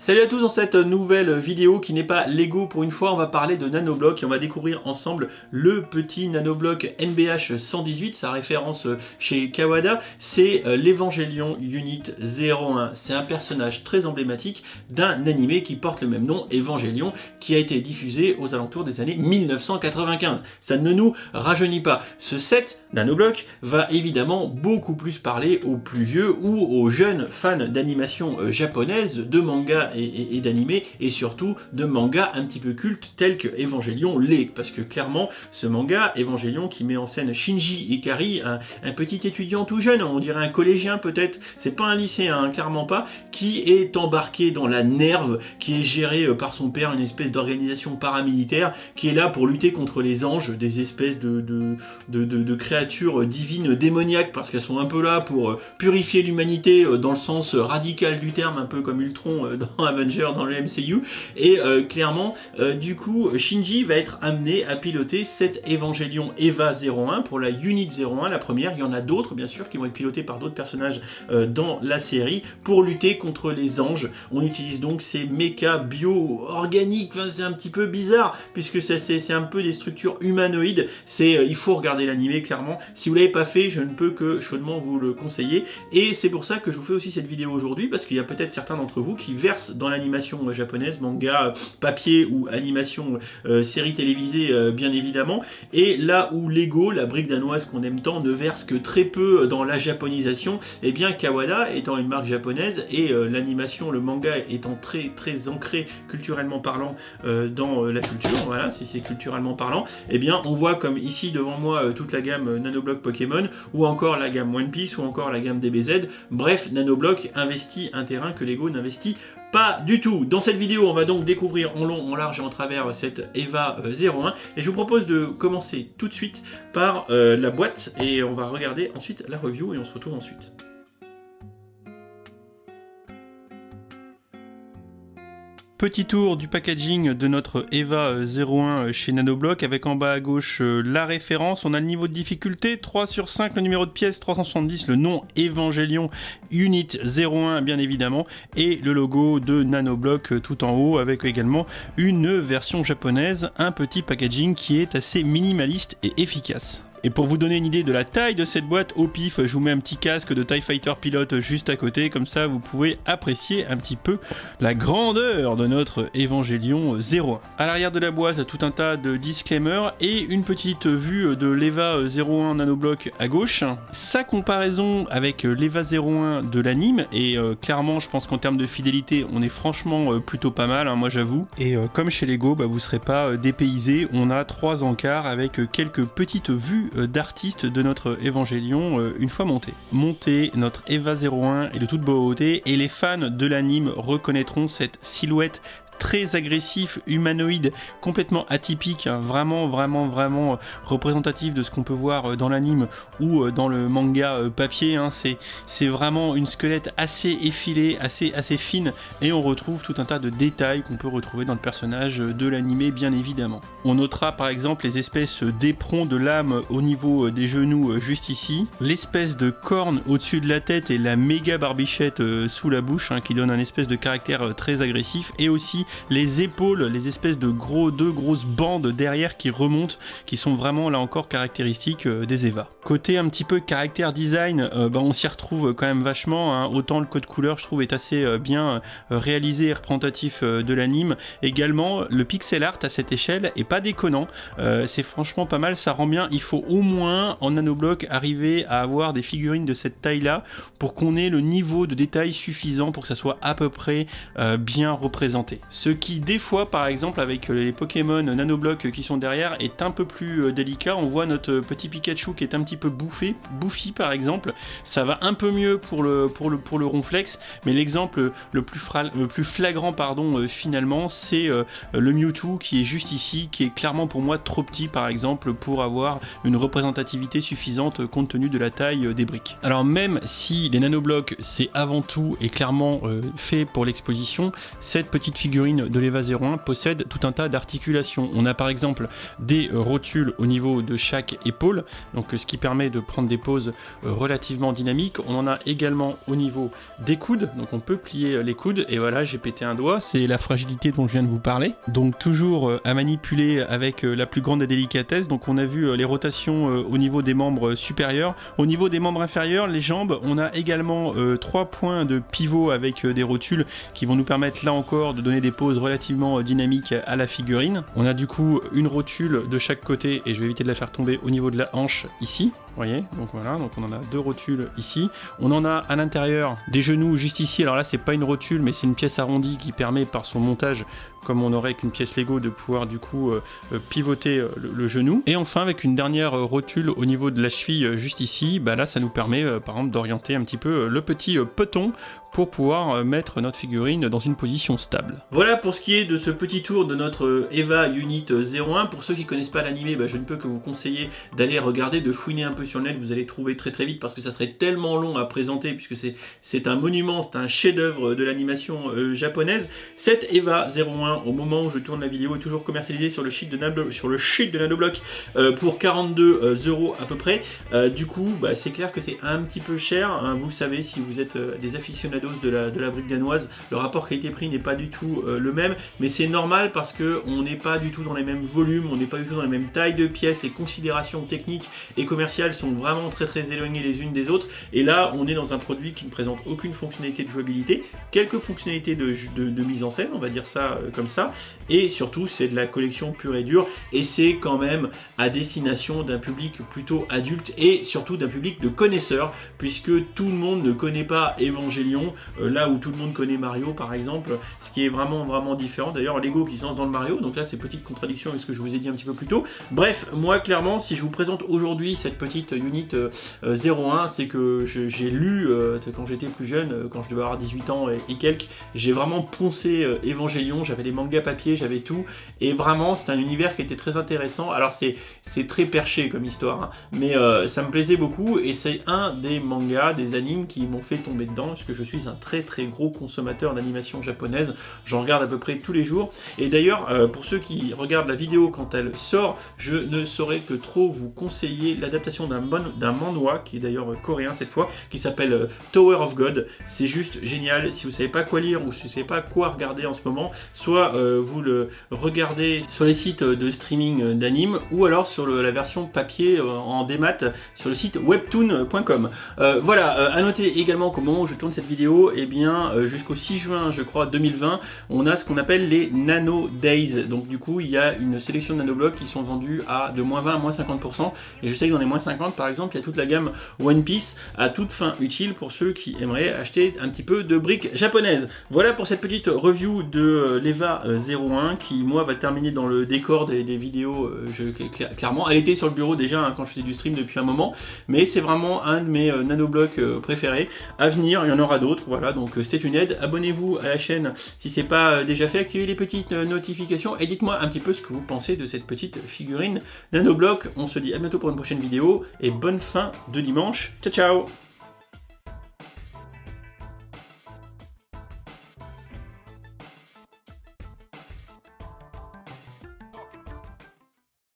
Salut à tous, dans cette nouvelle vidéo qui n'est pas Lego pour une fois, on va parler de nanoblocs et on va découvrir ensemble le petit nanobloc NBH 118, sa référence chez Kawada, c'est l'Evangelion Unit 01. C'est un personnage très emblématique d'un animé qui porte le même nom, Evangelion, qui a été diffusé aux alentours des années 1995. Ça ne nous rajeunit pas. Ce set nanobloc va évidemment beaucoup plus parler aux plus vieux ou aux jeunes fans d'animation japonaise, de manga et d'animé, et surtout de mangas un petit peu cultes tels que Evangelion l'est, parce que clairement ce manga Evangelion qui met en scène Shinji Ikari, un petit étudiant tout jeune, on dirait un collégien peut-être, c'est pas un lycéen, hein, clairement pas, qui est embarqué dans la Nerve, qui est géré par son père, une espèce d'organisation paramilitaire qui est là pour lutter contre les anges, des espèces de créatures divines démoniaques, parce qu'elles sont un peu là pour purifier l'humanité dans le sens radical du terme, un peu comme Ultron dans Avengers, dans le MCU, et clairement du coup Shinji va être amené à piloter cette Evangelion Eva 01 pour la Unit 01, la première. Il y en a d'autres bien sûr qui vont être pilotés par d'autres personnages dans la série pour lutter contre les anges. On utilise donc ces mechas bio-organiques, enfin, c'est un petit peu bizarre puisque c'est un peu des structures humanoïdes. Il faut regarder l'animé clairement, si vous l'avez pas fait je ne peux que chaudement vous le conseiller, et c'est pour ça que je vous fais aussi cette vidéo aujourd'hui, parce qu'il y a peut-être certains d'entre vous qui versent dans l'animation japonaise, manga, papier ou animation, série télévisée bien évidemment, et là où Lego, la brique danoise qu'on aime tant, ne verse que très peu dans la japonisation, et bien Kawada étant une marque japonaise et l'animation, le manga étant très ancré culturellement parlant dans la culture, voilà, si c'est culturellement parlant, et bien on voit comme ici devant moi toute la gamme Nanoblock Pokémon, ou encore la gamme One Piece, ou encore la gamme DBZ. Bref, Nanoblock investit un terrain que Lego n'investit pas du tout. Dans cette vidéo, on va donc découvrir en long, en large et en travers cette Eva 01, et je vous propose de commencer tout de suite par la boîte, et on va regarder ensuite la review, et on se retrouve ensuite. Petit tour du packaging de notre Eva 01 chez Nanoblock, avec en bas à gauche la référence. On a le niveau de difficulté 3 sur 5, le numéro de pièce 370, le nom Evangelion Unit 01 bien évidemment, et le logo de Nanoblock tout en haut, avec également une version japonaise, un petit packaging qui est assez minimaliste et efficace. Et pour vous donner une idée de la taille de cette boîte, au pif, je vous mets un petit casque de TIE Fighter pilote juste à côté, comme ça vous pouvez apprécier un petit peu la grandeur de notre Evangelion 01. À l'arrière de la boîte, tout un tas de disclaimers et une petite vue de l'Eva 01 Nanoblock à gauche. Sa comparaison avec l'Eva 01 de l'anime, et clairement je pense qu'en termes de fidélité, on est franchement plutôt pas mal, hein, moi j'avoue. Et comme chez Lego, vous serez pas dépaysés, on a 3 encarts avec quelques petites vues d'artistes de notre Evangelion une fois monté. Notre Eva 01 est de toute beauté, et les fans de l'anime reconnaîtront cette silhouette très agressif, humanoïde, complètement atypique, hein, vraiment représentatif de ce qu'on peut voir dans l'anime ou dans le manga papier, hein. C'est vraiment une squelette assez effilée, assez fine, et on retrouve tout un tas de détails qu'on peut retrouver dans le personnage de l'animé bien évidemment. On notera par exemple les espèces d'éperons de lame au niveau des genoux juste ici, l'espèce de corne au-dessus de la tête et la méga barbichette sous la bouche, hein, qui donne un espèce de caractère très agressif, et aussi les épaules, les espèces de deux grosses bandes derrière qui remontent, qui sont vraiment là encore caractéristiques des Eva. Côté un petit peu caractère design, on s'y retrouve quand même vachement, hein. Autant le code couleur je trouve est assez bien réalisé et représentatif de l'anime. Également le pixel art à cette échelle est pas déconnant, c'est franchement pas mal, ça rend bien. Il faut au moins en nanobloc arriver à avoir des figurines de cette taille là pour qu'on ait le niveau de détail suffisant pour que ça soit à peu près bien représenté. Ce qui des fois par exemple avec les Pokémon nanoblocs qui sont derrière est un peu plus délicat. On voit notre petit Pikachu qui est un petit peu bouffi par exemple, ça va un peu mieux pour le Ronflex, mais l'exemple le plus flagrant finalement c'est le Mewtwo qui est juste ici, qui est clairement pour moi trop petit par exemple pour avoir une représentativité suffisante compte tenu de la taille des briques. Alors même si les nanoblocs c'est avant tout et clairement fait pour l'exposition, cette petite figurine figurine de l'EVA 01 possède tout un tas d'articulations. On a par exemple des rotules au niveau de chaque épaule, donc ce qui permet de prendre des poses relativement dynamiques. On en a également au niveau des coudes, donc on peut plier les coudes, et voilà, j'ai pété un doigt, c'est la fragilité dont je viens de vous parler. Donc toujours à manipuler avec la plus grande délicatesse. Donc on a vu les rotations au niveau des membres supérieurs. Au niveau des membres inférieurs, les jambes, on a également 3 points de pivot avec des rotules qui vont nous permettre là encore de donner des poses relativement dynamiques à la figurine. On a du coup une rotule de chaque côté, et je vais éviter de la faire tomber au niveau de la hanche ici. Vous voyez, donc voilà, donc on en a 2 rotules ici. On en a à l'intérieur des genoux juste ici. Alors là, c'est pas une rotule, mais c'est une pièce arrondie qui permet par son montage, comme on aurait qu'une pièce Lego, de pouvoir du coup pivoter le genou. Et enfin, avec une dernière rotule au niveau de la cheville juste ici, bah là, ça nous permet par exemple d'orienter un petit peu le petit peton pour pouvoir mettre notre figurine dans une position stable. Voilà pour ce qui est de ce petit tour de notre EVA Unit 01. Pour ceux qui connaissent pas l'animé, bah, je ne peux que vous conseiller d'aller regarder, de fouiner un peu sur le net. Vous allez trouver très très vite, parce que ça serait tellement long à présenter, puisque c'est un monument, c'est un chef-d'œuvre de l'animation japonaise. Cette EVA 01, au moment où je tourne la vidéo, est toujours commercialisée sur le site de Nanoblock pour 42 € à peu près. Du coup, bah, c'est clair que c'est un petit peu cher, hein. Vous le savez, si vous êtes des aficionados de la brique danoise, le rapport qualité-prix n'est pas du tout le même, mais c'est normal parce que on n'est pas du tout dans les mêmes volumes, on n'est pas du tout dans les mêmes tailles de pièces, les considérations techniques et commerciales sont vraiment très très éloignées les unes des autres, et là on est dans un produit qui ne présente aucune fonctionnalité de jouabilité, quelques fonctionnalités de mise en scène, on va dire ça comme ça, et surtout c'est de la collection pure et dure, et c'est quand même à destination d'un public plutôt adulte et surtout d'un public de connaisseurs, puisque tout le monde ne connaît pas Evangelion, là où tout le monde connaît Mario par exemple, ce qui est vraiment différent. D'ailleurs Lego qui se lance dans le Mario, donc là c'est petite contradiction avec ce que je vous ai dit un petit peu plus tôt. Bref, moi clairement, si je vous présente aujourd'hui cette petite Unit 01, c'est que j'ai lu quand j'étais plus jeune, quand je devais avoir 18 ans et quelques, j'ai vraiment poncé Evangelion, j'avais les mangas papier, j'avais tout, et vraiment c'est un univers qui était très intéressant. Alors c'est très perché comme histoire, hein, mais ça me plaisait beaucoup, et c'est un des mangas, des animes qui m'ont fait tomber dedans, parce que je suis un très gros consommateur d'animation japonaise, j'en regarde à peu près tous les jours, et d'ailleurs pour ceux qui regardent la vidéo quand elle sort, je ne saurais que trop vous conseiller l'adaptation d'un manhwa, qui est d'ailleurs coréen cette fois, qui s'appelle Tower of God. C'est juste génial. Si vous savez pas quoi lire ou si vous savez pas quoi regarder en ce moment, soit vous le regardez sur les sites de streaming d'anime, ou alors sur la version papier en démat sur le site webtoon.com. Voilà, à noter également qu'au moment où je tourne cette vidéo, et bien jusqu'au 6 juin je crois 2020, on a ce qu'on appelle les Nano Days. Donc du coup il y a une sélection de nanoblocs qui sont vendus à de moins 20 à moins 50%, et je sais que dans les moins 50 par exemple il y a toute la gamme One Piece à toute fin utile pour ceux qui aimeraient acheter un petit peu de briques japonaises. Voilà pour cette petite review de l'EVA 01 qui moi va terminer dans le décor des vidéos. Clairement elle était sur le bureau déjà, hein, quand je faisais du stream depuis un moment, mais c'est vraiment un de mes nanoblocs préférés. À venir, il y en aura d'autres, voilà, donc stay tuned, abonnez-vous à la chaîne si c'est pas déjà fait, activez les petites notifications, et dites-moi un petit peu ce que vous pensez de cette petite figurine nanobloc. On se dit à bientôt pour une prochaine vidéo, et bonne fin de dimanche, ciao ciao.